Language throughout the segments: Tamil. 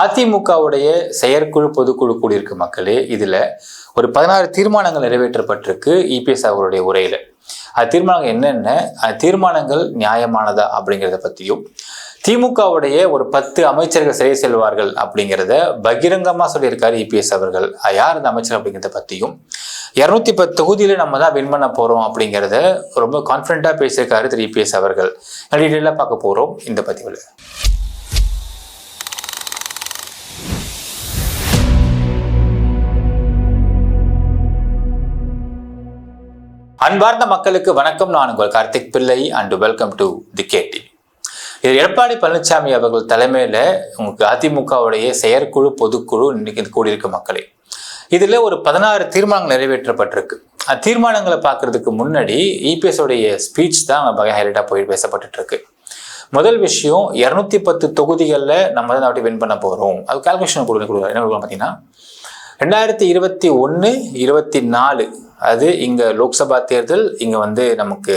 அதிமுகவுடைய செயற்குழு பொதுக்குழு கூடியிருக்க மக்களே, இதுல ஒரு 16 தீர்மானங்கள் நிறைவேற்றப்பட்டிருக்கு இபிஎஸ் அவர்களுடைய உரையில. அது தீர்மானங்கள் என்னென்ன, தீர்மானங்கள் நியாயமானதா அப்படிங்கிறத பத்தியும், திமுகவுடைய ஒரு 10 அமைச்சர்கள் சிறை செல்வார்கள் அப்படிங்கிறத பகிரங்கமா சொல்லியிருக்காரு இபிஎஸ் அவர்கள். யார் அந்த அமைச்சர் அப்படிங்கிறத பத்தியும், 210 தொகுதியில நம்ம தான் வின் பண்ண போறோம் அப்படிங்கிறத ரொம்ப கான்பிடண்டா பேசியிருக்காரு திரு இபிஎஸ் அவர்கள். டீட்டெயிலா பார்க்க போறோம் இந்த பதிவுல. அன்பார்ந்த மக்களுக்கு வணக்கம். நான் உங்கள் கார்த்திக் பிள்ளை அண்ட் வெல்கம் டு தி கேடி. இது எடப்பாடி பழனிசாமி அவர்கள் தலைமையில உங்களுக்கு அதிமுகவுடைய செயற்குழு பொதுக்குழு இன்னைக்கு கூடியிருக்க மக்களே, இதுல ஒரு 16 தீர்மானங்கள் நிறைவேற்றப்பட்டிருக்கு. தீர்மானங்களை பார்க்கறதுக்கு முன்னாடி இபிஎஸ் உடைய ஸ்பீச் தான் ஹைலைட்டா போய் பேசப்பட்டு இருக்கு. முதல் விஷயம், 210 தொகுதிகளில் நம்ம தான் அப்படி வின் பண்ண போறோம். அது கால்குலேஷன் கொடுக்குறாரு. என்ன கொடுக்கலாம் பார்த்தீங்கன்னா, 2021, 24 அது இங்க லோக்சபா தேர்தல், இங்க நமக்கு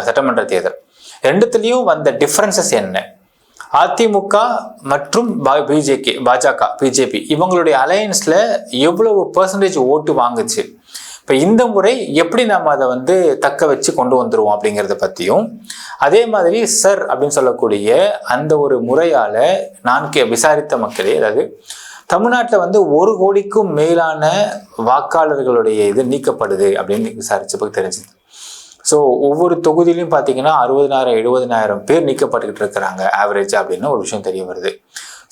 சட்டமன்ற தேர்தல், ரெண்டுத்துலயும் வந்த டிஃபரன்சஸ் என்ன, அதிமுக மற்றும் பிஜேபி இவங்களுடைய அலையன்ஸ்ல எவ்வளவு பெர்சன்டேஜ் ஓட்டு வாங்குச்சு, இப்போ இந்த முறை எப்படி நம்ம அதை தக்க வச்சு கொண்டு வந்துருவோம் அப்படிங்கிறத பற்றியும், அதே மாதிரி சார் அப்படின்னு சொல்லக்கூடிய அந்த ஒரு முறையால் நான் விசாரித்த மக்களே, அதாவது தமிழ்நாட்டில் 1 கோடிக்கும் மேலான வாக்காளர்களுடைய இது நீக்கப்படுது அப்படின்னு விசாரிச்சப்போ தெரிஞ்சுது. ஸோ ஒவ்வொரு தொகுதியிலையும் பார்த்தீங்கன்னா 60,000 70,000 பேர் நீக்கப்பட்டுக்கிட்டு இருக்கிறாங்க ஆவரேஜ் அப்படின்னு ஒரு விஷயம் தெரிய வருது.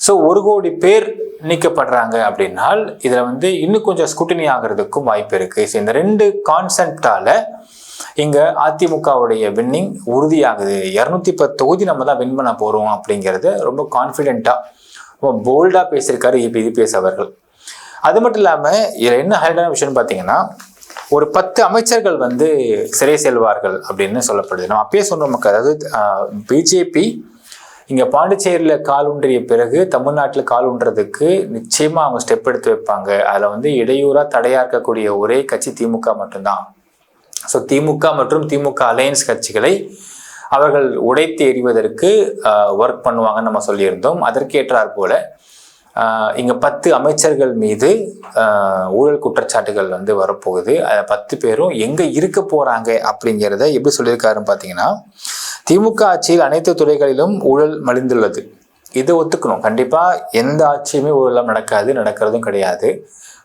ஸோ 1 கோடி பேர் நீக்கப்படுறாங்க அப்படின்னால் இதில் இன்னும் கொஞ்சம் ஸ்கூட்டினி ஆகிறதுக்கும் வாய்ப்பு இருக்குது. ஸோ இந்த 2 கான்செப்டால இங்கே அதிமுகவுடைய வின்னிங் உறுதியாகுது. 210 தொகுதி நம்ம தான் வின் பண்ண போகிறோம் அப்படிங்கிறத ரொம்ப கான்ஃபிடென்ட்டாக ரொம்ப போல்டாக பேசியிருக்காரு இபிஎஸ் அவர்கள். அது மட்டும் இல்லாமல் இதில் என்ன ஹைலைட்டான விஷயம்னு பார்த்தீங்கன்னா, ஒரு 10 அமைச்சர்கள் சிறை செல்வார்கள் அப்படின்னு சொல்லப்படுது. நம்ம அப்பயே சொன்ன மக்கள், அதாவது பிஜேபி இங்கே பாண்டிச்சேரியில் கால் ஊன்றிய பிறகு தமிழ்நாட்டில் கால் ஊன்றதுக்கு நிச்சயமாக அவங்க ஸ்டெப் எடுத்து வைப்பாங்க. அதில் இடையூறாக தடையாக இருக்கக்கூடிய ஒரே கட்சி திமுக மட்டும்தான். ஸோ திமுக மற்றும் திமுக அலையன்ஸ் கட்சிகளை அவர்கள் உடைத்து எறிவதற்கு ஒர்க் பண்ணுவாங்கன்னு நம்ம சொல்லியிருந்தோம். அதற்கேற்றார் போல இங்கே 10 அமைச்சர்கள் மீது ஊழல் குற்றச்சாட்டுகள் வரப்போகுது. 10 பேரும் எங்கே இருக்க போகிறாங்க அப்படிங்கிறத எப்படி சொல்லியிருக்காருன்னு பார்த்தீங்கன்னா, திமுக ஆட்சியில் அனைத்து துறைகளிலும் ஊழல் மலிந்துள்ளது. இதை ஒத்துக்கணும். கண்டிப்பாக எந்த ஆட்சியுமே ஊழலாம் நடக்கிறதும் கிடையாது.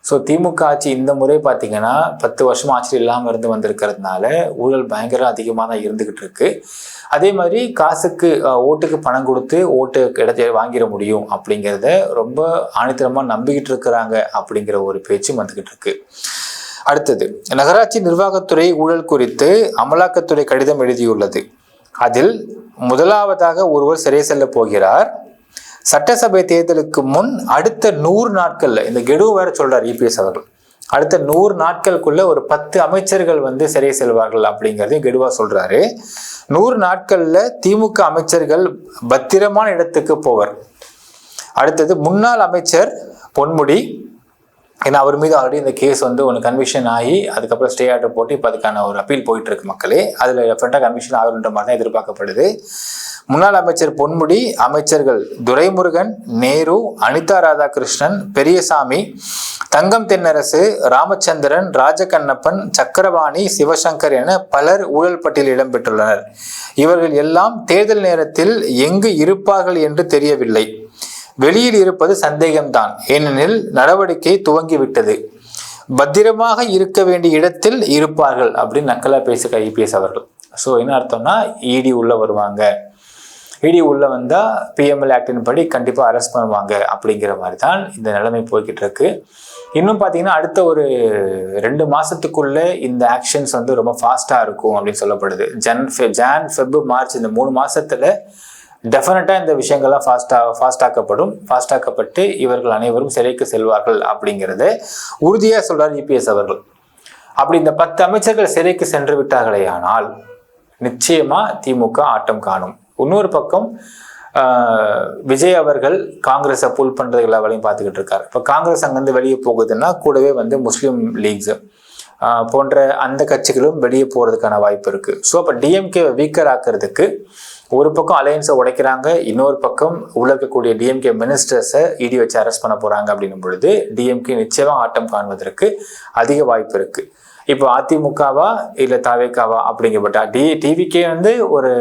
ஸோ திமுக ஆட்சி இந்த முறை பார்த்தீங்கன்னா 10 வருஷம் ஆட்சி இல்லாமல் வந்திருக்கிறதுனால ஊழல் பயங்கர அதிகமாக தான் இருந்துக்கிட்டு இருக்கு. அதே மாதிரி காசுக்கு ஓட்டுக்கு பணம் கொடுத்து ஓட்டு இடத்தை வாங்கிட முடியும் அப்படிங்கிறத ரொம்ப ஆணித்தரமாக நம்பிக்கிட்டு இருக்கிறாங்க அப்படிங்கிற ஒரு பேச்சும் வந்துக்கிட்டு இருக்கு. அடுத்தது, நகராட்சி நிர்வாகத்துறை ஊழல் குறித்து அமலாக்கத்துறை கடிதம் எழுதியுள்ளது. அதில் முதலாவதாக ஒருவர் சிறை செல்ல போகிறார். சட்டசபை தேர்தலுக்கு முன் அடுத்த 100 நாட்கள்ல, இந்த கெடு வேற சொல்றார் இபிஎஸ் அவர்கள், அடுத்த 100 நாட்களுக்குள்ள ஒரு 10 அமைச்சர்கள் சிறை செல்வார்கள் அப்படிங்கிறதையும் கெடுவா சொல்றாரு. 100 நாட்கள்ல திமுக அமைச்சர்கள் பத்திரமான இடத்துக்கு போவர். அடுத்தது, முன்னாள் அமைச்சர் பொன்முடி, ஏன்னா அவர் மீது ஆல்ரெடி இந்த கேஸ் ஒன்று கன்விக்ஷன் ஆகி அதுக்கப்புறம் ஸ்டே ஆர்டர் போட்டு இப்போ அதுக்கான ஒரு அப்பீல் போயிட்டு இருக்கு மக்களே. அதில் டெஃபினட்டாக கன்விக்ஷன் ஆகுன்ற மாதிரி தான் எதிர்பார்க்கப்படுது. முன்னாள் அமைச்சர் பொன்முடி, அமைச்சர்கள் துரைமுருகன், நேரு, அனிதா ராதாகிருஷ்ணன், பெரியசாமி, தங்கம் தென்னரசு, ராமச்சந்திரன், ராஜகண்ணப்பன், சக்கரபாணி, சிவசங்கர் என பலர் ஊழல் பட்டியலில் இடம்பெற்றுள்ளனர். இவர்கள் எல்லாம் தேர்தல் நேரத்தில் எங்கு இருப்பார்கள் என்று தெரியவில்லை. வெளியில் இருப்பது சந்தேகம்தான், ஏனெனில் நடவடிக்கை துவங்கிவிட்டது. பத்திரமாக இருக்க வேண்டிய இடத்தில் இருப்பார்கள் அப்படின்னு நக்கலா பேசுகிற ஐபிஎஸ் அவர்கள். ஸோ என்ன அர்த்தம்னா, இடி உள்ள வருவாங்க, இடி உள்ள வந்தால் பிஎம்எல் ஆக்டின் படி கண்டிப்பாக அரெஸ்ட் பண்ணுவாங்க அப்படிங்கிற மாதிரி தான் இந்த நிலைமை போய்கிட்டு இருக்கு. இன்னும் பார்த்தீங்கன்னா அடுத்த ஒரு 2 மாதத்துக்குள்ளே இந்த ஆக்ஷன்ஸ் ரொம்ப ஃபாஸ்ட்டாக இருக்கும் அப்படின்னு சொல்லப்படுது. ஃபெப், மார்ச் இந்த 3 மாதத்தில் டெஃபினட்டாக இந்த விஷயங்கள்லாம் ஃபாஸ்டாக்கப்பட்டு இவர்கள் அனைவரும் சிறைக்கு செல்வார்கள் அப்படிங்கிறத உறுதியாக சொல்றார் இபிஎஸ் அவர்கள். அப்படி இந்த 10 அமைச்சர்கள் சிறைக்கு சென்று விட்டார்களே ஆனால் நிச்சயமா திமுக ஆட்டம் காணும். இன்னொரு பக்கம் விஜய் அவர்கள் காங்கிரஸை புல் பண்றது எல்லா வேலையும் பார்த்துக்கிட்டு இருக்காரு. இப்போ காங்கிரஸ் அங்கேருந்து வெளியே போகுதுன்னா கூடவே முஸ்லீம் லீக்ஸ் போன்ற அந்த கட்சிகளும் வெளியே போறதுக்கான வாய்ப்பு இருக்கு. ஸோ அப்போ டிஎம்கே வீக்கர் ஆக்கிறதுக்கு ஒரு பக்கம் அலையன்ஸை உடைக்கிறாங்க, இன்னொரு பக்கம் உள்ள இருக்கக்கூடிய டிஎம்கே மினிஸ்டர்ஸை இடி வச்சு அரெஸ்ட் பண்ண போறாங்க அப்படின்னும் பொழுது டிஎம்கே நிச்சயமா ஆட்டம் காண்பதற்கு அதிக வாய்ப்பு இருக்கு. இப்போ அதிமுகவா இல்லை தாவேக்காவா அப்படிங்கப்பட்ட டிவிகே வந்து ஒரு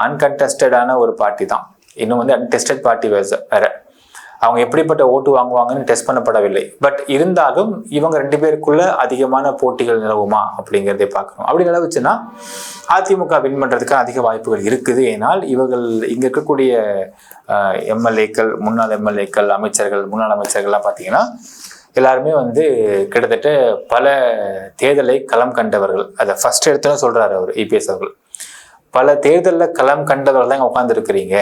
அன்கன்டெஸ்டடான ஒரு பார்ட்டி தான், இன்னும் வந்து அன்டெஸ்டட் பார்ட்டி வேற. அவங்க எப்படிப்பட்ட ஓட்டு வாங்குவாங்கன்னு டெஸ்ட் பண்ணப்படவில்லை. பட் இருந்தாலும் இவங்க 2 பேருக்குள்ள அதிகமான போட்டிகள் நிலவுமா அப்படிங்கிறதை பார்க்கணும். அப்படி நிலவுச்சுன்னா அதிமுக வின் பண்ணுறதுக்கு அதிக வாய்ப்புகள் இருக்குது. ஏன்னால் இவர்கள் இங்கே இருக்கக்கூடிய எம்எல்ஏக்கள், முன்னாள் எம்எல்ஏக்கள், அமைச்சர்கள், முன்னாள் அமைச்சர்கள்லாம் பார்த்தீங்கன்னா எல்லாருமே வந்து கிட்டத்தட்ட பல தேர்தலை களம் கண்டவர்கள். அதை ஃபர்ஸ்ட் எடுத்துன்னு சொல்கிறாரு அவர் இபிஎஸ் அவர்கள். பல தேர்தலில் களம் கண்டவர்கள் தான் இங்கே உட்காந்துருக்கிறீங்க,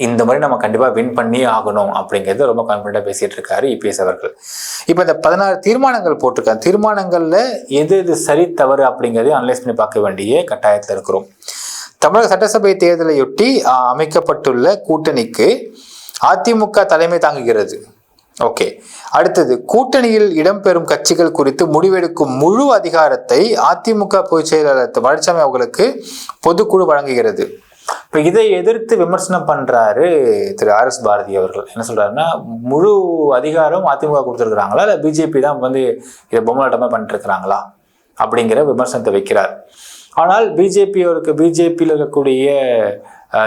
இந்த மாதிரி நம்ம கண்டிப்பாக வின் பண்ணி ஆகணும் அப்படிங்கிறது ரொம்ப கான்ஃபிடண்டாக பேசிகிட்டு இருக்காரு இபிஎஸ் அவர்கள். இப்போ இந்த 16 தீர்மானங்கள் போட்டிருக்காங்க. தீர்மானங்களில் எது எது சரி தவறு அப்படிங்கிறதையும் அனலைஸ் பண்ணி பார்க்க வேண்டிய கட்டாயத்தில் இருக்கிறோம். தமிழக சட்டசபை தேர்தலையொட்டி அமைக்கப்பட்டுள்ள கூட்டணிக்கு அதிமுக தலைமை தாங்குகிறது. ஓகே, அடுத்தது கூட்டணியில் இடம்பெறும் கட்சிகள் குறித்து முடிவெடுக்கும் முழு அதிகாரத்தை அதிமுக பொதுச் செயலாளர் பழனிசாமி அவர்களுக்கு பொதுக்குழு வழங்குகிறது. இப்போ இதை எதிர்த்து விமர்சனம் பண்றாரு திரு RS பாரதி அவர்கள். என்ன சொல்றாருன்னா, முழு அதிகாரம் அதிமுக கொடுத்துருக்குறாங்களா இல்லை பிஜேபி தான் வந்து இதை பொம்மலாட்டமாக பண்ணிட்டு இருக்கிறாங்களா அப்படிங்கிற விமர்சனத்தை வைக்கிறார். ஆனால் பிஜேபியில் இருக்கக்கூடிய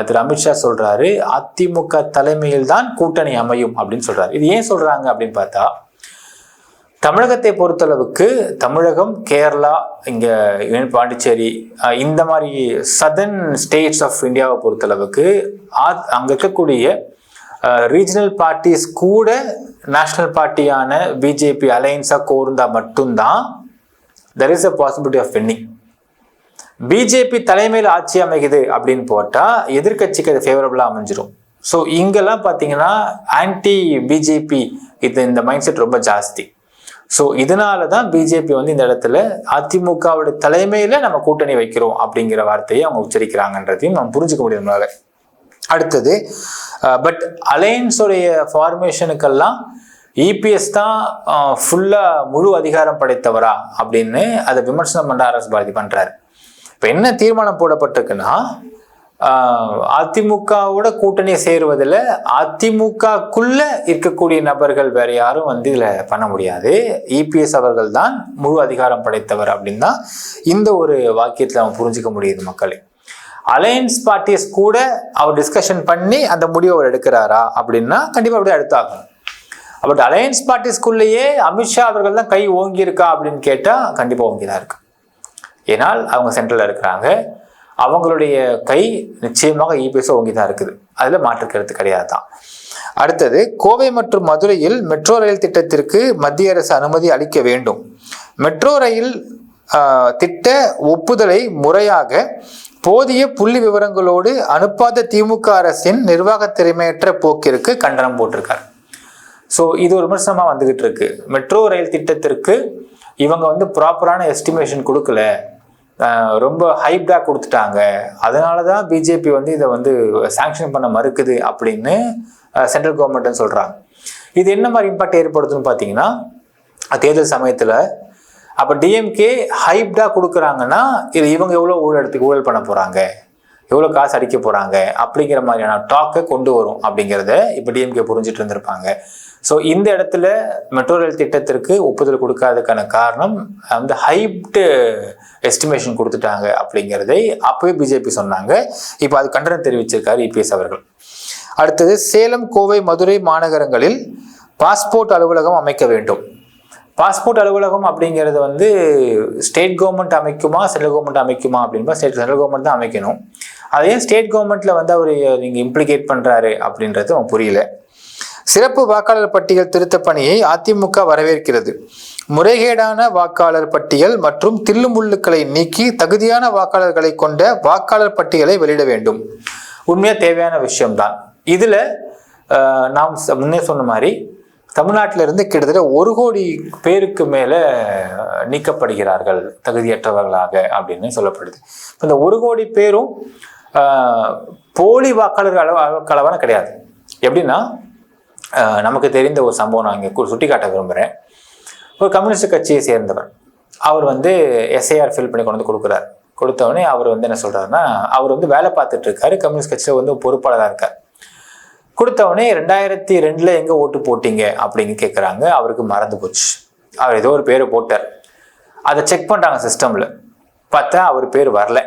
திரு அமித்ஷா சொல்றாரு அதிமுக தலைமையில் தான் கூட்டணி அமையும் அப்படின்னு சொல்றாரு. இது ஏன் சொல்றாங்க அப்படின்னு பார்த்தா, தமிழகத்தை பொறுத்தளவுக்கு தமிழகம், கேரளா, இங்கே பாண்டிச்சேரி, இந்த மாதிரி சதர்ன் ஸ்டேட்ஸ் ஆஃப் இந்தியாவை பொறுத்தளவுக்கு அங்கே இருக்கக்கூடிய ரீஜனல் பார்ட்டிஸ் கூட நேஷனல் பார்ட்டியான பிஜேபி அலையன்ஸாக கோர்ந்தா மட்டும்தான் there is a possibility of winning. BJP தலைமையில் ஆட்சி அமைக்குது அப்படின்னு போட்டால் எதிர்கட்சிக்கு அது ஃபேவரபுளாக அமைஞ்சிரும். ஸோ இங்கெல்லாம் பார்த்தீங்கன்னா ஆன்டி பிஜேபி இந்த மைண்ட் செட் ரொம்ப ஜாஸ்தி. ஸோ இதனால தான் பிஜேபி வந்து இந்த இடத்துல அதிமுகவோட தலைமையில் நம்ம கூட்டணி வைக்கிறோம் அப்படிங்கிற வார்த்தையை அவங்க உச்சரிக்கிறாங்கன்றதையும் நம்ம புரிஞ்சுக்க முடியும்னால. அடுத்தது பட் அலையன்ஸோடைய ஃபார்மேஷனுக்கெல்லாம் இபிஎஸ் தான் ஃபுல்லாக முழு அதிகாரம் படைத்தவரா அப்படின்னு அதை விமர்சனம் பண்ண RS பாரதி பண்ணுறாரு. இப்போ என்ன தீர்மானம் போடப்பட்டிருக்குன்னா, அதிமுகவோட கூட்டணியை சேருவதில் அதிமுகக்குள்ள இருக்கக்கூடிய நபர்கள் வேற யாரும் வந்து இதில் பண்ண முடியாது, இபிஎஸ் அவர்கள் தான் முழு அதிகாரம் படைத்தவர் அப்படின்னு தான் இந்த ஒரு வாக்கியத்தில் அவன் புரிஞ்சிக்க முடியுது மக்களே. அலையன்ஸ் பார்ட்டிஸ் கூட அவர் டிஸ்கஷன் பண்ணி அந்த முடிவை அவர் எடுக்கிறாரா அப்படின்னா கண்டிப்பாக அப்படியே எடுத்தாகணும். பட் அலையன்ஸ் பார்ட்டிஸ்குள்ளேயே அமித்ஷா அவர்கள் தான் கை ஓங்கி இருக்கா அப்படின்னு கேட்டால் கண்டிப்பாக ஓங்கி தான் இருக்கு. ஏன்னால் அவங்க சென்ட்ரலில் இருக்கிறாங்க, அவங்களுடைய கை நிச்சயமாக இபிஎஸ் ஓங்கி தான் இருக்குது, அதில் மாற்றுக்கிறது கிடையாது தான். அடுத்தது, கோவை மற்றும் மதுரையில் மெட்ரோ ரயில் திட்டத்திற்கு மத்திய அரசு அனுமதி அளிக்க வேண்டும். மெட்ரோ ரயில் திட்ட ஒப்புதலை முறையாக போதிய புள்ளி விவரங்களோடு அனுப்பாத திமுக அரசின் நிர்வாக திறமையற்ற போக்கிற்கு கண்டனம் போட்டிருக்காரு. ஸோ இது ஒரு விமர்சனமாக வந்துகிட்டு இருக்கு. மெட்ரோ ரயில் திட்டத்திற்கு இவங்க வந்து ப்ராப்பரான எஸ்டிமேஷன் கொடுக்கல, ரொம்ப ஹைப்டாக கொடுத்துட்டாங்க, அதனால தான் பிஜேபி வந்து இதை வந்து சாங்ஷன் பண்ண மறுக்குது அப்படின்னு சென்ட்ரல் கவர்மெண்ட்னு சொல்கிறாங்க. இது என்ன மாதிரி இம்பாக்ட் ஏற்படுத்துன்னு பார்த்தீங்கன்னா, தேர்தல் சமயத்தில் அப்போ டிஎம்கே ஹைப்டாக கொடுக்குறாங்கன்னா இது இவங்க எவ்வளோ ஊழல் பண்ண போகிறாங்க, எவ்வளோ காசு அடிக்க போகிறாங்க அப்படிங்கிற மாதிரியான டாக்கை கொண்டு வரும் அப்படிங்கிறத இப்போ டிஎம்கே புரிஞ்சுட்டு இருந்திருப்பாங்க. ஸோ இந்த இடத்துல மெட்ரோ ரயில் திட்டத்திற்கு ஒப்புதல் கொடுக்காததுக்கான காரணம் அந்த ஹைப்டு எஸ்டிமேஷன் கொடுத்துட்டாங்க அப்படிங்கிறதை அப்போவே பிஜேபி சொன்னாங்க. இப்போ அது கண்டனம் தெரிவிச்சிருக்காரு இபிஎஸ் அவர்கள். அடுத்தது, சேலம், கோவை, மதுரை மாநகரங்களில் பாஸ்போர்ட் அலுவலகம் அமைக்க வேண்டும். பாஸ்போர்ட் அலுவலகம் அப்படிங்கிறது வந்து ஸ்டேட் கவர்மெண்ட் அமைக்குமா சென்ட்ரல் கவர்மெண்ட் அமைக்குமா அப்படின்பா சென்ட்ரல் கவர்மெண்ட் தான் அமைக்கணும். அதையே ஸ்டேட் கவர்மெண்ட்டில் வந்து அவர் நீங்கள் இம்ப்ளிகேட் பண்ணுறாரு அப்படின்றது அவன் புரியல. சிறப்பு வாக்காளர் பட்டியல் திருத்த பணியை அதிமுக வரவேற்கிறது. முறைகேடான வாக்காளர் பட்டியல் மற்றும் தில்லுமுள்ளுக்களை நீக்கி தகுதியான வாக்காளர்களை கொண்ட வாக்காளர் பட்டியலை வெளியிட வேண்டும். உண்மையாக தேவையான விஷயம்தான். இதில் நாம் முன்னே சொன்ன மாதிரி தமிழ்நாட்டிலிருந்து கிட்டத்தட்ட 1 கோடி பேருக்கு மேலே நீக்கப்படுகிறார்கள் தகுதியற்றவர்களாக அப்படின்னு சொல்லப்படுது. இந்த 1 கோடி பேரும் போலி வாக்காளர்கள் அளவான கிடையாது. எப்படின்னா, நமக்கு தெரிந்த ஒரு சம்பவம் நான் இங்கே சுட்டி காட்ட விரும்புகிறேன். ஒரு கம்யூனிஸ்ட் கட்சியை சேர்ந்தவர் அவர் வந்து எஸ்ஐஆர் ஃபில் பண்ணி கொண்டு வந்து கொடுக்குறார். கொடுத்தவொடனே அவர் வந்து என்ன சொல்றாருன்னா, அவர் வந்து வேலை பார்த்துட்டு இருக்காரு, கம்யூனிஸ்ட் கட்சியில் வந்து பொறுப்பாளராக இருக்கார். கொடுத்தவொடனே 2002 எங்க ஓட்டு போட்டீங்க அப்படின்னு கேட்குறாங்க. அவருக்கு மறந்து போச்சு. அவர் ஏதோ ஒரு பேரை போட்டார். அதை செக் பண்றாங்க சிஸ்டம்ல, பார்த்தா அவர் பேர் வரல.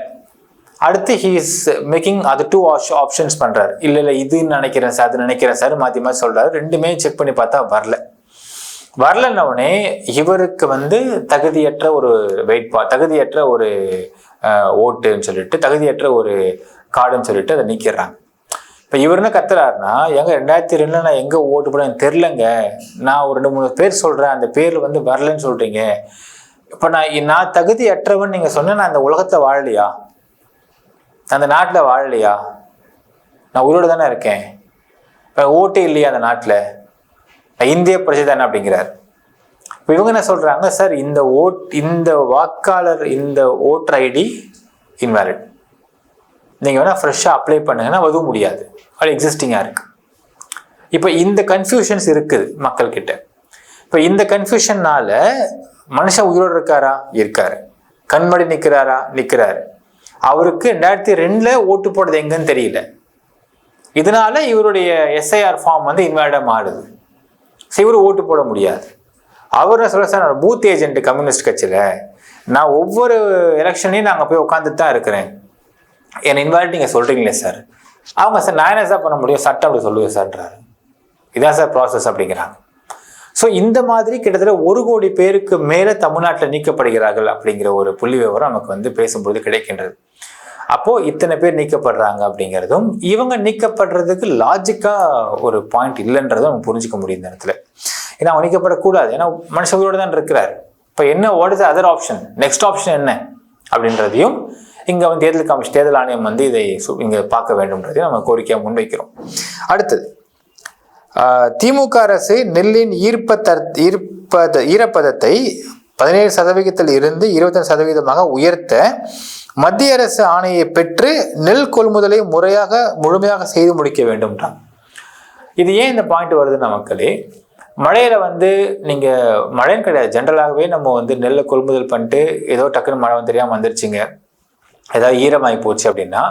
அடுத்து ஹி இஸ் மேக்கிங் அது 2 ஆப்ஷன்ஸ் பண்றாரு. இல்ல இதுன்னு நினைக்கிறேன் சார், அது நினைக்கிறேன் சார், மாத்தி மாத்தி சொல்றாரு. ரெண்டுமே செக் பண்ணி பார்த்தா வரலன்னொடனே இவருக்கு வந்து தகுதியற்ற ஒரு தகுதியற்ற ஒரு ஓட்டுன்னு சொல்லிட்டு, தகுதியற்ற ஒரு கார்டுன்னு சொல்லிட்டு அதை நீக்கிடுறாங்க. இப்போ இவர் என்ன கத்துறாருன்னா, எங்க 2002 நான் எங்க ஓட்டு போட தெரிலங்க, நான் ஒரு 2-3 பேர் சொல்றேன், அந்த பேர்ல வந்து வரலன்னு சொல்றீங்க. இப்போ நான் தகுதியற்றவன் நீங்க சொன்ன, நான் அந்த உலகத்துல வாழலையா, அந்த நாட்டில் வாழலையா, நான் உயிரோடு தானே இருக்கேன், இப்போ ஓட்டே இல்லையா அந்த நாட்டில், இந்திய பிரஜை தானே அப்படிங்கிறார். இப்போ இவங்க என்ன சொல்றாங்க, சார் இந்த வாக்காளர் இந்த ஓட்டர் ஐடி இன்வேலிட், நீங்க வேணா ஃப்ரெஷ்ஷாக அப்ளை பண்ணுங்கன்னா அதுவும் முடியாது, அது எக்ஸிஸ்டிங்காக இருக்கு. இப்போ இந்த கன்ஃபியூஷன்ஸ் இருக்குது மக்கள்கிட்ட. இப்போ இந்த கன்ஃபியூஷன்னால மனுஷன் உயிரோடு இருக்காரு, கண்மடி நிற்கிறாரு. அவருக்கு 2002 ஓட்டு போடுறது எங்கன்னு தெரியல. இதனால இவருடைய SIR ஃபார்ம் வந்து இன்வேலிடா மாறுது. இவரு ஓட்டு போட முடியாது. அவர் சொல்ல, சார் நான் பூத் ஏஜென்ட் கம்யூனிஸ்ட் கட்சியில, நான் ஒவ்வொரு எலெக்ஷனையும் நாங்கள் போய் உட்காந்துட்டு தான் இருக்கிறேன், என்னை இன்வாலிட் நீங்கள் சொல்றீங்களே சார். அவங்க சார் நான் என்ன சார் பண்ண முடியும், சட்டம் அப்படி சொல்லுவேன் சார்ன்றாரு. இதான் சார் ப்ராசஸ் அப்படிங்கிறாங்க. ஸோ இந்த மாதிரி கிட்டத்தட்ட 1 கோடி பேருக்கு மேலே தமிழ்நாட்டில் நீக்கப்படுகிறார்கள் அப்படிங்கிற ஒரு புள்ளி விவரம் நமக்கு வந்து பேசும்போது கிடைக்கின்றது. அப்போ இத்தனை பேர் நீக்கப்படுறாங்க அப்படிங்கிறதும், இவங்க நீக்கப்படுறதுக்கு லாஜிக்கா ஒரு பாயிண்ட் இல்லைன்றதும் நம்ம புரிஞ்சுக்க முடியும் இந்த இடத்துல. ஏன்னா அவங்க நீக்கப்படக்கூடாது, ஏன்னா மனுஷங்களோட தான் இருக்கிறார். இப்போ என்ன what is other option, next option என்ன அப்படின்றதையும் இங்க வந்து தேர்தல் ஆணையம் வந்து இதை இங்க பார்க்க வேண்டும்ன்றதையும் நம்ம கோரிக்கையாக முன்வைக்கிறோம். அடுத்தது, திமுக அரசு நெல்லின் ஈரப்பதத்தை 17% இருந்து 25% உயர்த்த மத்திய அரசு ஆணையை பெற்று நெல் கொள்முதலை முழுமையாக செய்து முடிக்க வேண்டும்ன்றாங்க. இது ஏன் இந்த பாயிண்ட் வருதுன்னா, மக்களே, மழையில வந்து நீங்க மழைன்னு கிடையாது, ஜென்ரலாகவே நம்ம வந்து நெல்லை கொள்முதல் பண்ணிட்டு ஏதோ டக்குன்னு மழை தெரியாம வந்துருச்சுங்க, ஏதாவது ஈரமாகி போச்சு அப்படின்னா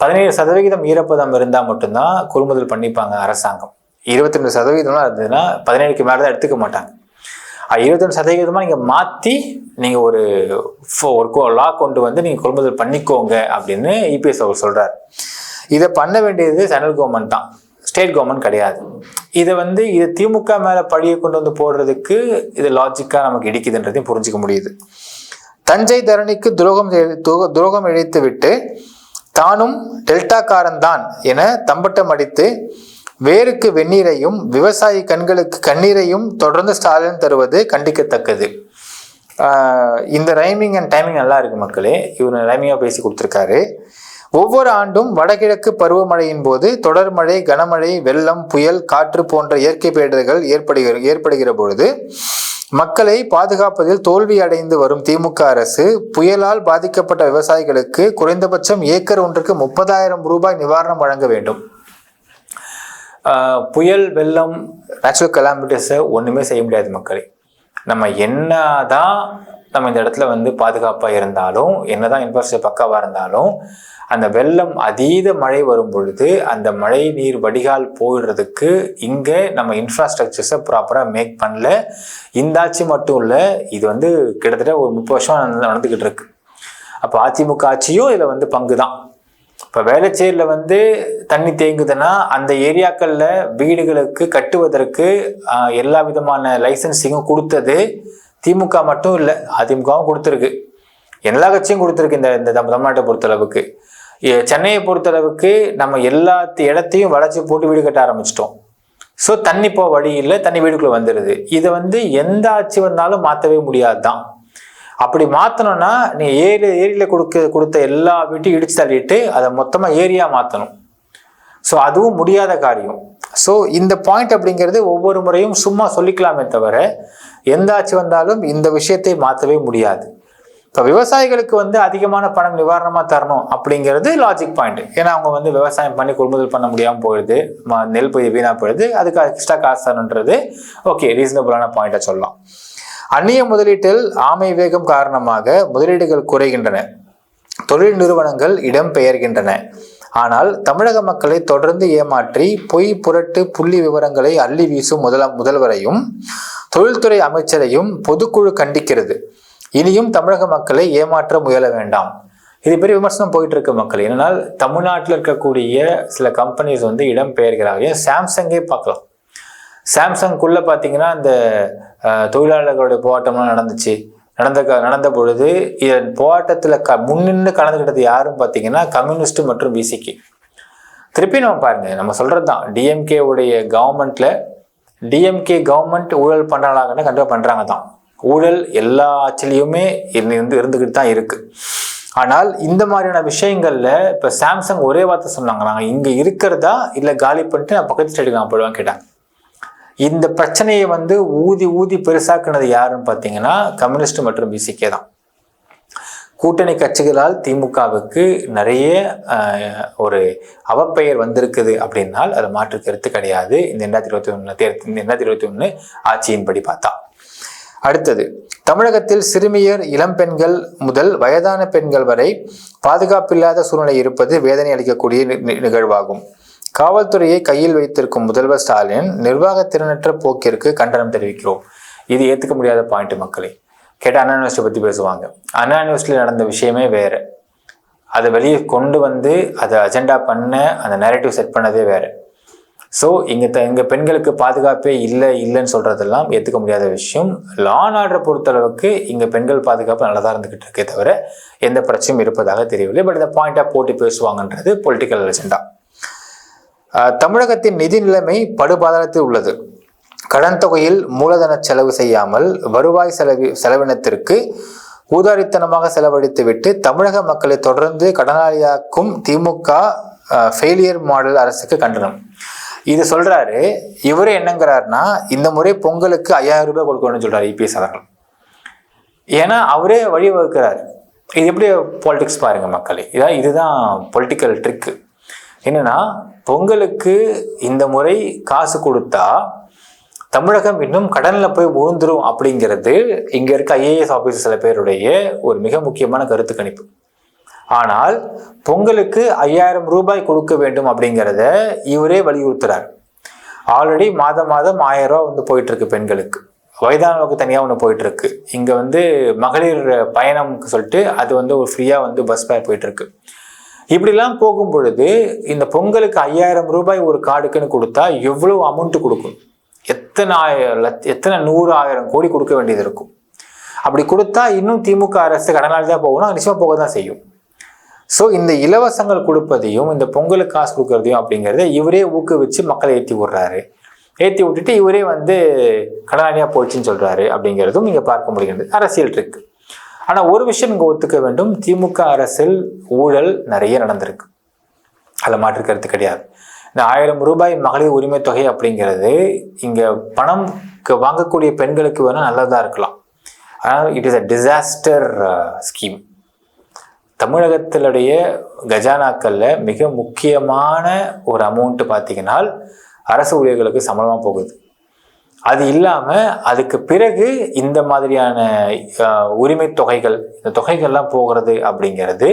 17% ஈரப்பதம் இருந்தால் மட்டும்தான் கொள்முதல் பண்ணிப்பாங்க அரசாங்கம். 22% இருந்ததுன்னா 17க்கு மேலே தான் எடுத்துக்க மாட்டாங்க. 22% நீங்கள் மாற்றி நீங்கள் ஒரு லா கொண்டு வந்து நீங்கள் கொள்முதல் பண்ணிக்கோங்க அப்படின்னு EPS அவர் சொல்கிறார். இதை பண்ண வேண்டியது சென்ட்ரல் கவர்மெண்ட் தான், ஸ்டேட் கவர்மெண்ட் கிடையாது. இது திமுக மேலே பழியை கொண்டு வந்து போடுறதுக்கு இது லாஜிக்காக நமக்கு இடிக்குதுன்றதையும் புரிஞ்சுக்க முடியுது. தஞ்சை தரணிக்கு துரோகம் இழைத்து விட்டு தானும் டெல்டாக்காரன் தான் என தம்பட்டம் அடித்து வேருக்கு வெந்நீரையும் விவசாயி கண்களுக்கு கண்ணீரையும் தொடர்ந்து ஸ்டாலின் தருவது கண்டிக்கத்தக்கது. இந்த ரைமிங் அண்ட் டைமிங் நல்லா இருக்கு மக்களே. இவர் ரைமிங்கா பேசி கொடுத்துருக்காரு. ஒவ்வொரு ஆண்டும் வடகிழக்கு பருவமழையின் போது தொடர் மழை, கனமழை, வெள்ளம், புயல், காற்று போன்ற இயற்கை பேரிடர்கள் ஏற்படுகிற பொழுது மக்களை பாதுகாப்பதில் தோல்வி அடைந்து வரும் திமுக அரசு புயலால் பாதிக்கப்பட்ட விவசாயிகளுக்கு குறைந்தபட்சம் ஏக்கர் ஒன்றுக்கு 30,000 ரூபாய் நிவாரணம் வழங்க வேண்டும். புயல், வெள்ளம், நேச்சுரல் கலாமிட்டிஸை ஒன்றுமே செய்ய முடியாது மக்களே. நம்ம என்னதான் நம்ம இந்த இடத்துல வந்து பாதுகாப்பாக இருந்தாலும், என்னதான் இன்ஃப்ராஸ்ட்ரக்சர் பக்காவாக இருந்தாலும், அந்த வெள்ளம் அதீத மழை வரும் பொழுது அந்த மழை நீர் வடிகால் போயிடுறதுக்கு இங்கே நம்ம இன்ஃப்ராஸ்ட்ரக்சர்ஸை ப்ராப்பராக மேக் பண்ணல. இந்த ஆட்சி மட்டும் இல்லை, இது வந்து கிட்டத்தட்ட ஒரு 30 வருஷம் நடந்துக்கிட்டு இருக்கு. அப்போ அதிமுக ஆட்சியும் இதில் வந்து பங்கு தான். இப்போ வேளச்சேரியில் வந்து தண்ணி தேங்குதுன்னா அந்த ஏரியாக்களில் வீடுகளுக்கு கட்டுவதற்கு எல்லா விதமான லைசன்ஸிங்கும் கொடுத்தது திமுக மட்டும் இல்லை, அதிமுகவும் கொடுத்துருக்கு, எல்லா கட்சியும் கொடுத்துருக்கு. இந்த தமிழ்நாட்டை பொறுத்தளவுக்கு, சென்னையை பொறுத்தளவுக்கு நம்ம எல்லா இடத்தையும் வளைச்சி போட்டு வீடு கட்ட ஆரம்பிச்சிட்டோம். ஸோ தண்ணி இப்போ வழி இல்லை, தண்ணி வீடுக்குள்ளே வந்துடுது. இதை வந்து எந்த ஆட்சி வந்தாலும் மாற்றவே முடியாது தான். அப்படி மாற்றணும்னா நீ ஏரியில் கொடுத்த எல்லா வீட்டையும் இடிச்சு தள்ளிட்டு அதை மொத்தமாக ஏரியா மாற்றணும். ஸோ அதுவும் முடியாத காரியம். ஸோ இந்த பாயிண்ட் அப்படிங்கிறது ஒவ்வொரு முறையும் சும்மா சொல்லிக்கலாமே தவிர எந்த ஆட்சி வந்தாலும் இந்த விஷயத்தை மாற்றவே முடியாது. இப்போ விவசாயிகளுக்கு வந்து அதிகமான பணம் நிவாரணமாக தரணும் அப்படிங்கிறது லாஜிக் பாயிண்ட். ஏன்னா அவங்க வந்து விவசாயம் பண்ணி கொள்முதல் பண்ண முடியாமல் போயிடுது, நெல் பயிர் வீணாக போயிடுது, அதுக்கு எக்ஸ்ட்ரா காசு தரணுன்றது ஓகே, ரீசனபிளான பாயிண்டை சொல்லலாம். அந்நிய முதலீட்டில் ஆமை வேகம் காரணமாக முதலீடுகள் குறைகின்றன. தொழில் நிறுவனங்கள் இடம்பெயர்கின்றன. ஆனால் தமிழக மக்களை தொடர்ந்து ஏமாற்றி பொய் புரட்டு புள்ளி விவரங்களை அள்ளி வீசும் முதல்வரையும் தொழில்துறை அமைச்சரையும் பொதுக்குழு கண்டிக்கிறது. இனியும் தமிழக மக்களை ஏமாற்ற முயல வேண்டாம். இது பெரிய விமர்சனம் போயிட்டு இருக்கு மக்கள். ஏன்னால் தமிழ்நாட்டில் இருக்கக்கூடிய சில கம்பெனிஸ் வந்து இடம்பெயர்கிறாங்க. சாம்சங்கே பார்க்கலாம். சாம்சங்குள்ள பார்த்தீங்கன்னா இந்த தொழிலாளர்களுடைய போராட்டம்லாம் நடந்த பொழுது இதன் போராட்டத்தில் முன்னின்று கலந்துக்கிட்டது யாரும் பார்த்தீங்கன்னா கம்யூனிஸ்ட் மற்றும் பிசிக்கு. திருப்பி நம்ம பாருங்க, நம்ம சொல்றது தான், டிஎம்கே உடைய கவர்மெண்ட் ஊழல் பண்றாங்கன்னு கண்டிப்பாக பண்றாங்க தான். ஊழல் எல்லா ஆட்சிலையுமே இருந்துகிட்டு தான் இருக்கு. ஆனால் இந்த மாதிரியான விஷயங்கள்ல இப்ப சாம்சங் ஒரே வார்த்தை சொன்னாங்க, நாங்கள் இங்க இருக்கிறதா இல்லை காலி பண்ணிட்டு நான் பக்கத்து ஸ்டேட்டுக்கு நான் போடுவேன் கேட்டாங்க. இந்த பிரச்சனையை வந்து ஊதி பெருசாக்குனது யாருன்னு பார்த்தீங்கன்னா கம்யூனிஸ்ட் மற்றும் பிசிகே தான். கூட்டணி கட்சிகளால் திமுகவுக்கு நிறைய ஒரு அவப்பெயர் வந்திருக்குது அப்படின்னால் அது மாற்று கருத்து கிடையாது. இந்த 2021 ஆட்சியின்படி பார்த்தா. அடுத்தது, தமிழகத்தில் சிறுமியர் இளம்பெண்கள் முதல் வயதான பெண்கள் வரை பாதுகாப்பில்லாத சூழ்நிலை இருப்பது வேதனை அளிக்கக்கூடிய நிகழ்வாகும். காவல்துறையை கையில் வைத்திருக்கும் முதல்வர் ஸ்டாலின் நிர்வாக திறனற்ற போக்கிற்கு கண்டனம் தெரிவிக்கிறோம். இது ஏற்றுக்க முடியாத பாயிண்ட் மக்களே. கேட்டால் அண்ணா யூனிவர்சிட்டி பற்றி பேசுவாங்க. அண்ணா யூனிவர்சிட்டியில் நடந்த விஷயமே வேற. அதை வெளியே கொண்டு வந்து அதை அஜெண்டா பண்ண அந்த நேரேட்டிவ் செட் பண்ணதே வேற. ஸோ இங்கே பெண்களுக்கு பாதுகாப்பே இல்லைன்னு சொல்றதெல்லாம் ஏற்றுக்க முடியாத விஷயம். லா அண்ட் ஆர்டரை பொறுத்தளவுக்கு இங்கே பெண்கள் பாதுகாப்பு நல்லா தான் இருந்துகிட்டு இருக்கே தவிர எந்த பிரச்சனையும் இருப்பதாக தெரியவில்லை. பட் இந்த பாயிண்டாக போட்டி பேசுவாங்கன்றது பொலிட்டிக்கல் அஜெண்டா. தமிழகத்தின் நிதி நிலைமை படுபாதாரத்தில் உள்ளது. கடன் தொகையில் மூலதன செலவு செய்யாமல் வருவாய் செலவினத்திற்கு ஊதாரித்தனமாக செலவழித்துவிட்டு தமிழக மக்களை தொடர்ந்து கடனாளியாக்கும் திமுக ஃபெயிலியர் மாடல் அரசுக்கு கண்டனம். இது சொல்றாரு. இவரே என்னங்கிறாருன்னா, இந்த முறை பொங்கலுக்கு 5000 ரூபாய் கொடுக்கணும்னு சொல்றாரு இபிஎஸ் அவர்கள். ஏன்னா அவரே வழிவகுக்கிறாரு. இது எப்படி பாலிடிக்ஸ் பாருங்க மக்களே. இதுதான் பொலிட்டிக்கல் ட்ரிக்கு. என்னன்னா, பொங்கலுக்கு இந்த முறை காசு கொடுத்தா தமிழகம் இன்னும் கடன்ல போய் விழுந்துரும் அப்படிங்கிறது இங்க இருக்க ஐஏஎஸ் ஆபீசர் சில பேருடைய ஒரு மிக முக்கியமான கருத்து கணிப்பு. ஆனால் பொங்கலுக்கு 5000 ரூபாய் கொடுக்க வேண்டும் அப்படிங்கிறத இவரே வலியுறுத்துறார். ஆல்ரெடி மாதம் 1000 ரூபாய் வந்து போயிட்டு இருக்கு பெண்களுக்கு. வயதானவங்களுக்கு தனியாக ஒன்று போயிட்டு இருக்கு. இங்க வந்து மகளிர் பயணம்னு சொல்லிட்டு அது வந்து ஒரு ஃப்ரீயா வந்து பஸ் ஃபேர் போயிட்டு இருக்கு. இப்படிலாம் போகும் பொழுது இந்த பொங்கலுக்கு 5000 ரூபாய் ஒரு கார்டுக்குன்னு கொடுத்தா எவ்வளவு அமௌண்ட் கொடுக்கும்? எத்தனை 100,000 கோடி கொடுக்க வேண்டியது இருக்கும். அப்படி கொடுத்தா இன்னும் திமுக அரசு கடனாளி தான் போகணும், நிச்சயமா போக தான் செய்யும். ஸோ இந்த இலவசங்கள் கொடுப்பதையும் இந்த பொங்கலுக்கு காசு கொடுக்கறதையும் அப்படிங்கிறத இவரே ஊக்குவிச்சு மக்களை ஏற்றி விட்டுட்டு இவரே வந்து கடனாளியா போயிடுச்சுன்னு சொல்றாரு அப்படிங்கிறதும் இங்க பார்க்க முடிகிறது. அரசியல் ட்ரிக். ஆனா ஒரு விஷயம் இங்க ஒத்துக்க வேண்டும், திமுக அரசில் ஊழல் நிறைய நடந்திருக்கு. அதில் மாற்று கருத்து கிடையாது. இந்த 1000 ரூபாய் மகளிர் உரிமை தொகை அப்படிங்கிறது இங்க பணம் வாங்கக்கூடிய பெண்களுக்கு வேணா நல்லதா இருக்கலாம். ஆனால் it is a disaster scheme. தமிழகத்தினுடைய கஜானாக்கள்ல மிக முக்கியமான ஒரு அமௌண்ட் பார்த்தீங்கன்னா அரசு ஊழியர்களுக்கு சம்பளமா போகுது. அது இல்லாம அதுக்கு பிறகு இந்த மாதிரியான உரிமை தொகைகள், இந்த தொகைகள்லாம் போகிறது அப்படிங்கிறது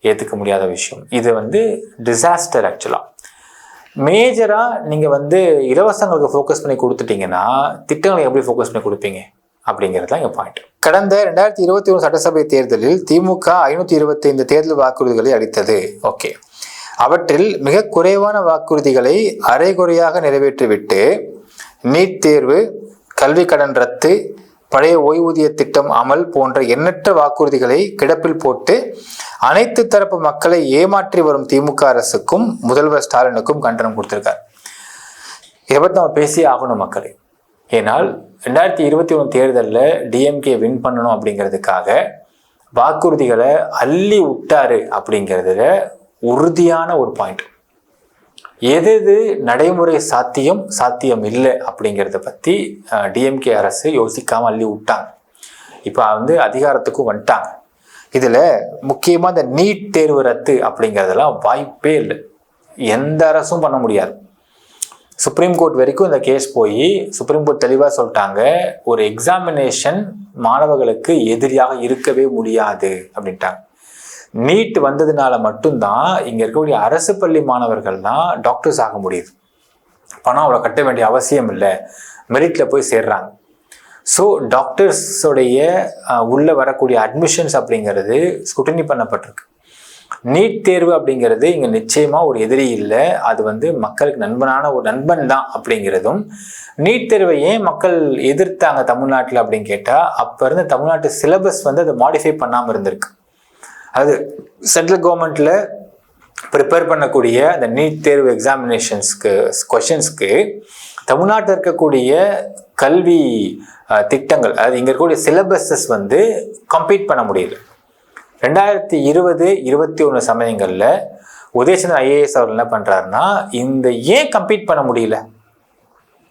ஏற்றுக்க முடியாத விஷயம். இது வந்து டிசாஸ்டர். ஆக்சுவலா மேஜரா நீங்க வந்து இலவசங்களுக்கு ஃபோக்கஸ் பண்ணி கொடுத்துட்டீங்கன்னா திட்டங்களை எப்படி ஃபோக்கஸ் பண்ணி கொடுப்பீங்க அப்படிங்கிறது தான் இங்க பாயிண்ட். கடந்த 2021 சட்டசபை தேர்தலில் திமுக 525 தேர்தல் வாக்குறுதிகளை அளித்தது. ஓகே, அவற்றில் மிக குறைவான வாக்குறுதிகளை அரைகுறையாக நிறைவேற்றிவிட்டு நீட் தேர்வு, கல்வி கடன் ரத்து, பழைய ஓய்வூதிய திட்டம் அமல் போன்ற எண்ணற்ற வாக்குறுதிகளை கிடப்பில் போட்டு அனைத்து தரப்பு மக்களை ஏமாற்றி வரும் திமுக அரசுக்கும் முதல்வர் ஸ்டாலினுக்கும் கண்டனம் கொடுத்திருக்கார். இதை பற்றி நம்ம பேசி ஆகணும் மக்களே. ஏனால் 2021 தேர்தலில் டிஎம்கே வின் பண்ணணும் அப்படிங்கிறதுக்காக வாக்குறுதிகளை அள்ளி விட்டாரு அப்படிங்கிறதுல உறுதியான ஒரு பாயிண்ட். எது நடைமுறை சாத்தியம் இல்லை அப்படிங்கிறத பற்றி டிஎம்கே அரசு யோசிக்காம அள்ளி விட்டாங்க. இப்போ வந்து அதிகாரத்துக்கும் வந்துட்டாங்க. இதில் முக்கியமாக இந்த நீட் தேர்வு ரத்து அப்படிங்கிறதெல்லாம் வாய்ப்பே இல்லை. எந்த அரசும் பண்ண முடியாது. சுப்ரீம் கோர்ட் வரைக்கும் இந்த கேஸ் போய் சுப்ரீம் கோர்ட் தெளிவாக சொல்லிட்டாங்க, ஒரு எக்ஸாமினேஷன் மாணவர்களுக்கு எதிரியாக இருக்கவே முடியாது அப்படின்ட்டாங்க. நீட் வந்ததுனால மட்டும்தான் இங்கே இருக்கக்கூடிய அரசு பள்ளி மாணவர்கள்லாம் டாக்டர்ஸ் ஆக முடியுது. பணம் அவ்வளோ கட்ட வேண்டிய அவசியம் இல்லை, மெரிட்டில் போய் சேர்றாங்க. ஸோ டாக்டர்ஸோடைய உள்ளே வரக்கூடிய அட்மிஷன்ஸ் அப்படிங்கிறது ஸ்குட்டனி பண்ணப்பட்டிருக்கு. நீட் தேர்வு அப்படிங்கிறது இங்கே நிச்சயமாக ஒரு எதிரி இல்லை, அது மக்களுக்கு நண்பனான ஒரு நண்பன் தான் அப்படிங்கிறதும். நீட் தேர்வை ஏன் மக்கள் எதிர்த்தாங்க தமிழ்நாட்டில் அப்படின்னு கேட்டால், அப்போ இருந்த தமிழ்நாட்டு சிலபஸ் அதை மாடிஃபை பண்ணாமல் இருந்திருக்கு. அது சென்ட்ரல் கவர்மெண்ட்டில் ப்ரிப்பேர் பண்ணக்கூடிய அந்த நீட் தேர்வு எக்ஸாமினேஷன்ஸ்க்கு கொஷின்ஸ்க்கு தமிழ்நாட்டில் இருக்கக்கூடிய கல்வி திட்டங்கள், அதாவது இங்கே இருக்கக்கூடிய சிலபஸஸ் கம்பீட் பண்ண முடியல. 2020-21 சமயங்களில் உதயசந்திரன் ஐஏஎஸ் அவர்கள் என்ன பண்ணுறாருன்னா, ஏன் கம்பீட் பண்ண முடியல?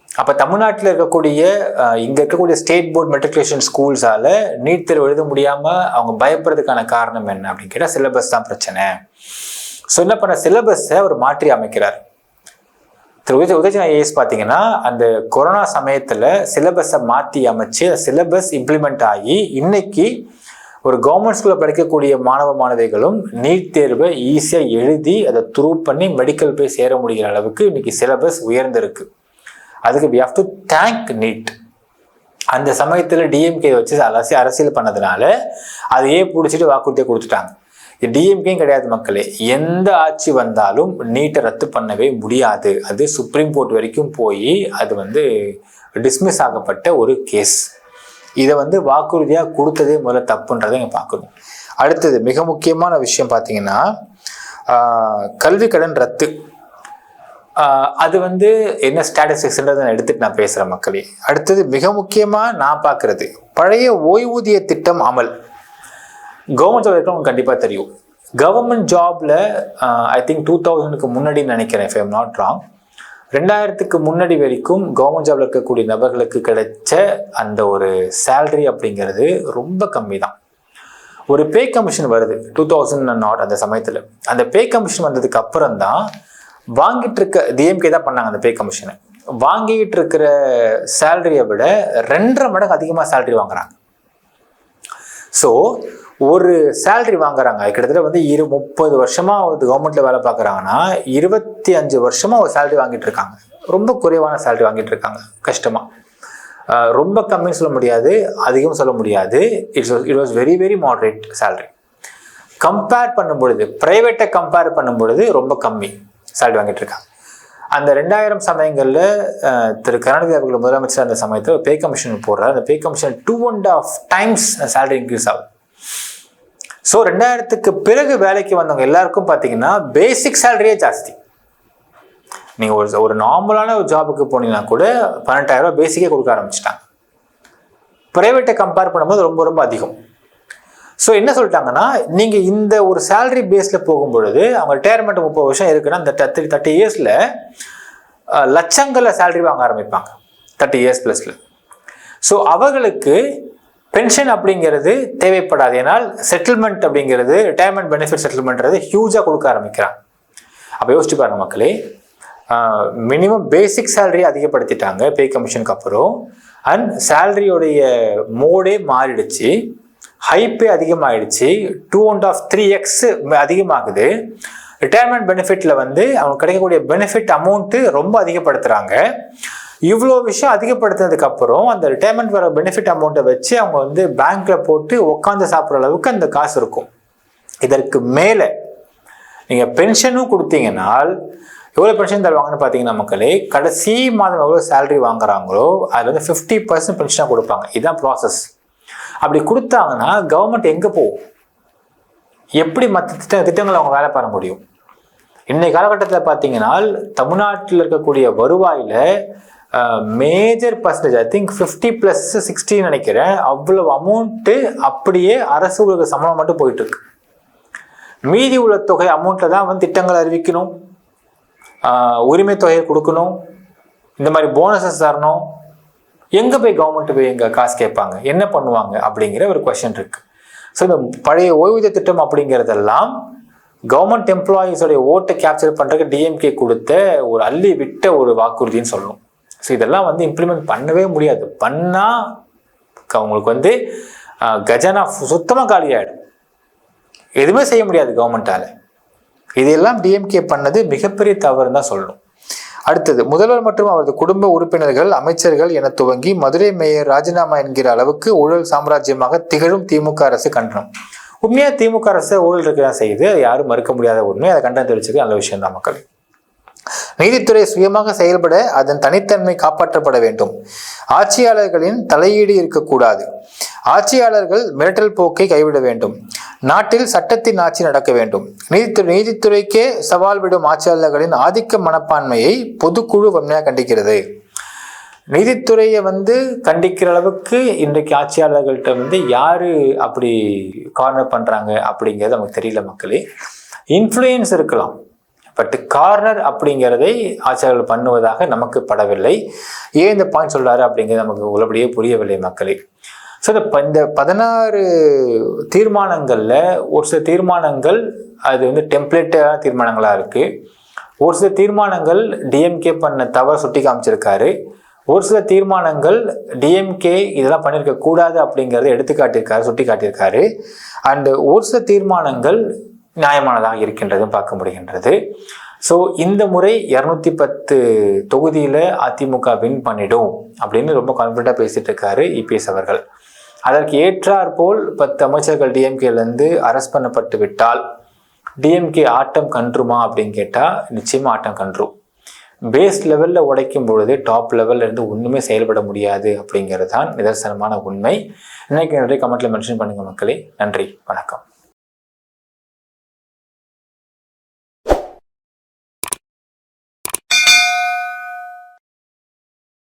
அப்போ தமிழ்நாட்டில் இருக்கக்கூடிய இங்கே இருக்கக்கூடிய ஸ்டேட் போர்ட் மெட்ரிகுலேஷன் ஸ்கூல்ஸால் நீட் தேர்வு எழுத முடியாமல் அவங்க பயப்படுறதுக்கான காரணம் என்ன அப்படின்னு கேட்டால் சிலபஸ் தான் பிரச்சனை. ஸோ என்ன பண்ண, சிலபஸை அவர் மாற்றி அமைக்கிறார். உதயசந்திரன் ஐஏஎஸ் பார்த்தீங்கன்னா அந்த கொரோனா சமயத்தில் சிலபஸை மாற்றி அமைச்சு சிலபஸ் இம்ப்ளிமெண்ட் ஆகி இன்னைக்கு ஒரு கவர்மெண்ட் ஸ்கூலில் படிக்கக்கூடிய மாணவ மாணவிகளும் நீட் தேர்வை ஈஸியாக எழுதி அதை த்ரூ பண்ணி மெடிக்கல் போய் சேர முடிகிற அளவுக்கு இன்னைக்கு சிலபஸ் உயர்ந்திருக்கு. அதுக்கு we have to thank NEET. அந்த சமயத்தில் டிஎம்கே வச்சு அரசியல் பண்ணதுனால அதையே பிடிச்சிட்டு வாக்குறுதியை கொடுத்துட்டாங்க. இது டிஎம்கேயும் கிடையாது மக்களே, எந்த ஆட்சி வந்தாலும் நீட்டை ரத்து பண்ணவே முடியாது. அது சுப்ரீம் கோர்ட் வரைக்கும் போய் அது டிஸ்மிஸ் ஆகப்பட்ட ஒரு கேஸ். இதை வாக்குறுதியாக கொடுத்ததே முதல்ல தப்புன்றதை இங்கே பார்க்கணும். அடுத்தது மிக முக்கியமான விஷயம் பார்த்தீங்கன்னா கல்வி கடன் ரத்து. அது என்ன ஸ்டாட்டிஸ்டிக்ஸ்ன்றதை நான் எடுத்துட்டு நான் பேசுகிறேன் மக்களே. அடுத்தது மிக முக்கியமாக நான் பார்க்குறது பழைய ஓய்வூதிய திட்டம் அமல். கவர்மெண்ட் ஜாப் இருக்கவங்க கண்டிப்பாக தெரியும். கவர்மெண்ட் ஜாப்ல ஐ திங்க் 2000க்கு முன்னாடி நினைக்கிறேன், if I am not wrong, 2000க்கு முன்னாடி வரைக்கும் கவர்மெண்ட் ஜாப்ல இருக்கக்கூடிய நபர்களுக்கு கிடைச்ச அந்த ஒரு சேலரி அப்படிங்கிறது ரொம்ப கம்மி தான். ஒரு பே கமிஷன் வருது 2000 அந்த சமயத்தில். அந்த பே கமிஷன் வந்ததுக்கு அப்புறம் தான் வாங்கிட்டு இருக்க டிஎம்கே தான் பண்ணாங்க அந்த பே கமிஷனை. வாங்கிட்டு இருக்கிற சேலரியை விட 2.5 மடங்கு அதிகமாக சேலரி வாங்குறாங்க. ஸோ ஒரு சேலரி வாங்குறாங்க, கிட்டத்தட்ட 30 வருஷமா கவர்மெண்ட்ல வேலை பார்க்குறாங்கன்னா 25 வருஷமா ஒரு சேலரி வாங்கிட்டு இருக்காங்க. ரொம்ப குறைவான சேலரி வாங்கிட்டு இருக்காங்க, கஷ்டமா. ரொம்ப கம்மின்னு சொல்ல முடியாது, அதிகம் சொல்ல முடியாது. It was very very moderate salary. Compare பண்ணும் பொழுது, பிரைவேட்டை கம்பேர் பண்ணும் பொழுது ரொம்ப கம்மி சேலரி வாங்கிட்டு இருக்காங்க. அந்த 2000 சமயங்களில் திரு கருணாநிதி அவர்கள் முதலமைச்சர் அந்த சமயத்தில் பே கமிஷன் போடுறாரு. அந்த pay commission 2.5 times salary increase ஆகுது. ஸோ 2000க்கு பிறகு வேலைக்கு வந்தவங்க எல்லாருக்கும் பார்த்தீங்கன்னா பேசிக் சேலரியே ஜாஸ்தி. நீங்கள் ஒரு நார்மலான ஒரு ஜாபுக்கு போனீங்கன்னா கூட 18,000 ரூபாய் பேசிக்கே கொடுக்க ஆரம்பிச்சிட்டாங்க. ப்ரைவேட்டை கம்பேர் பண்ணும்போது ரொம்ப ரொம்ப அதிகம். ஸோ என்ன சொல்லிட்டாங்கன்னா, நீங்கள் இந்த ஒரு சேலரி பேஸில் போகும்பொழுது அவங்க ரிட்டையர்மெண்ட் 30 வருஷம் இருக்குன்னா அந்த 30 இயர்ஸில் லட்சங்களில் சேலரி வாங்க ஆரம்பிப்பாங்க 30 இயர்ஸ் ப்ளஸில். ஸோ அவர்களுக்கு பென்ஷன் அப்படிங்கிறது தேவைப்படாது. ஏன்னால் செட்டில்மெண்ட் அப்படிங்கிறது, ரிட்டையர்மெண்ட் பெனிஃபிட் செட்டில்மெண்ட்றது ஹியூஜாக கொடுக்க ஆரம்பிக்கிறாங்க. அப்போ யோசிச்சு பாருங்க மக்களே, மினிமம் பேசிக் சேலரி அதிகப்படுத்திட்டாங்க பே கமிஷனுக்கு அப்புறம். அண்ட் சேலரியோடைய மோடே மாறிடுச்சு, ஹைப்பே அதிகமாகிடுச்சு, 2.5-3x அதிகமாகுது. ரிட்டையர்மெண்ட் பெனிஃபிட்டில் அவங்க கிடைக்கக்கூடிய பெனிஃபிட் அமௌண்ட்டு ரொம்ப அதிகப்படுத்துகிறாங்க. இவ்வளோ விஷயம் அதிகப்படுத்தினதுக்கு அப்புறம் அந்த ரிட்டையர்மெண்ட் வர பெனிஃபிட் அமௌண்ட்டை வச்சு அவங்க பேங்க்ல போட்டு உட்காந்து சாப்பிட்ற அளவுக்கு அந்த காசு இருக்கும். இதற்கு மேலே நீங்கள் பென்ஷனும் கொடுத்தீங்கன்னால் எவ்வளோ பென்ஷன் தருவாங்கன்னு பார்த்தீங்கன்னா மக்களே, கடைசி மாதம் எவ்வளோ சேலரி வாங்குறாங்களோ அதில் 50% பென்ஷனாக கொடுப்பாங்க. இதுதான் ப்ராசஸ். அப்படி கொடுத்தாங்கன்னா கவர்மெண்ட் எங்கே போகும்? எப்படி மற்ற திட்டங்களை அவங்க வேலை பார்க்க முடியும்? இன்னைக்கு காலகட்டத்தில் பார்த்தீங்கன்னா தமிழ்நாட்டில் இருக்கக்கூடிய வருவாயில் மேஜர் பர்சன்டேஜ், ஐ திங்க் 50+60 நினைக்கிறேன், அவ்வளவு அமௌண்ட்டு அப்படியே அரசு ஊழியர்களுக்கு சம்பளம் மட்டும் போயிட்டு இருக்கு. மீதி உள்ள தொகை அமௌண்ட்டில் தான் திட்டங்கள் அறிவிக்கணும், உரிமை தொகையை கொடுக்கணும், இந்த மாதிரி போனஸஸ் தரணும். எங்கே போய் கவர்மெண்ட் போய் எங்கே காசு கேட்பாங்க, என்ன பண்ணுவாங்க அப்படிங்கிற ஒரு கொஸ்டின் இருக்கு. ஸோ இந்த பழைய ஓய்வூதிய திட்டம் அப்படிங்கிறதெல்லாம் கவர்மெண்ட் எம்ப்ளாயீஸோடைய ஓட்டை கேப்சர் பண்ணுறதுக்கு டிஎம்கே கொடுத்த ஒரு அள்ளி விட்ட ஒரு வாக்குறுதின்னு சொல்லணும். ஸோ இதெல்லாம் இம்ப்ளிமெண்ட் பண்ணவே முடியாது. பண்ணால் அவங்களுக்கு கஜானா சுத்தமாக காலியாகிடும். எதுவுமே செய்ய முடியாது கவர்மெண்டால. இதெல்லாம் டிஎம்கே பண்ணது மிகப்பெரிய தவறுன்னு தான் சொல்லணும். அடுத்தது, முதல்வர் மற்றும் அவரது குடும்ப உறுப்பினர்கள், அமைச்சர்கள் என துவங்கி மதுரை மேயர் ராஜினாமா என்கிற அளவுக்கு ஊழல் சாம்ராஜ்யமாக திகழும் திமுக அரசு கண்டனம். உண்மையா திமுக அரசு ஊழல் இருக்கதான் செய்யுது, அது யாரும் மறுக்க முடியாத உண்மை. அதை கண்டனம் தெரிவிச்சது நல்ல விஷயம் தான் மக்கள். நீதித்துறை சுயமாக செயல்பட அதன் தனித்தன்மை காப்பாற்றப்பட வேண்டும். ஆட்சியாளர்களின் தலையீடு இருக்கக்கூடாது. ஆட்சியாளர்கள் மிரட்டல் போக்கை கைவிட வேண்டும். நாட்டில் சட்டத்தின் ஆட்சி நடக்க வேண்டும். நீதித்துறைக்கே சவால் விடும் ஆட்சியாளர்களின் ஆதிக்க மனப்பான்மையை பொதுக்குழு வன்மையாக கண்டிக்கிறது. நீதித்துறையை கண்டிக்கிற அளவுக்கு இன்றைக்கு ஆட்சியாளர்கள்ட்ட யாரு அப்படி கார்னர் பண்றாங்க அப்படிங்கிறது நமக்கு தெரியல மக்களே. இன்ஃப்ளூயன்ஸ் இருக்கலாம், பட் கார்னர் அப்படிங்கிறதை ஆட்சியாளர்கள் பண்ணுவதாக நமக்கு படவில்லை. ஏன் இந்த பாயிண்ட் சொல்றாரு அப்படிங்கிறது நமக்கு உள்ளபடியே புரியவில்லை மக்களே. ஸோ இந்த 16 தீர்மானங்கள்ல ஒரு சில தீர்மானங்கள் அது டெம்ப்ளேட்டான தீர்மானங்களா இருக்கு. ஒரு சில தீர்மானங்கள் டிஎம்கே பண்ண தவறு சுட்டி காமிச்சிருக்காரு. ஒரு சில தீர்மானங்கள் டிஎம்கே இதெல்லாம் பண்ணியிருக்க கூடாது அப்படிங்கிறத சுட்டி காட்டியிருக்காரு. அண்ட் ஒரு சில தீர்மானங்கள் நியாயமானதாக இருக்கின்றதும் பார்க்க முடிகின்றது. ஸோ இந்த முறை 210 தொகுதியில் அதிமுக வின் பண்ணிடும் அப்படின்னு ரொம்ப கான்ஃபிடண்டாக பேசிட்டு இருக்காரு இபிஎஸ் அவர்கள். அதற்கு ஏற்றாற் போல் 10 அமைச்சர்கள் டிஎம்கேலேருந்து அரெஸ்ட் பண்ணப்பட்டு விட்டால் டிஎம்கே ஆட்டம் கன்றுமா அப்படின்னு கேட்டால் நிச்சயமாக ஆட்டம் கன்றும். பேஸ் லெவலில் உடைக்கும் பொழுது டாப் லெவலில் இருந்து ஒன்றுமே செயல்பட முடியாது அப்படிங்கிறது தான் நிதர்சனமான உண்மை. இன்னைக்கு நிறைய கமெண்ட்ல மென்ஷன் பண்ணுங்க மக்களே. நன்றி, வணக்கம்.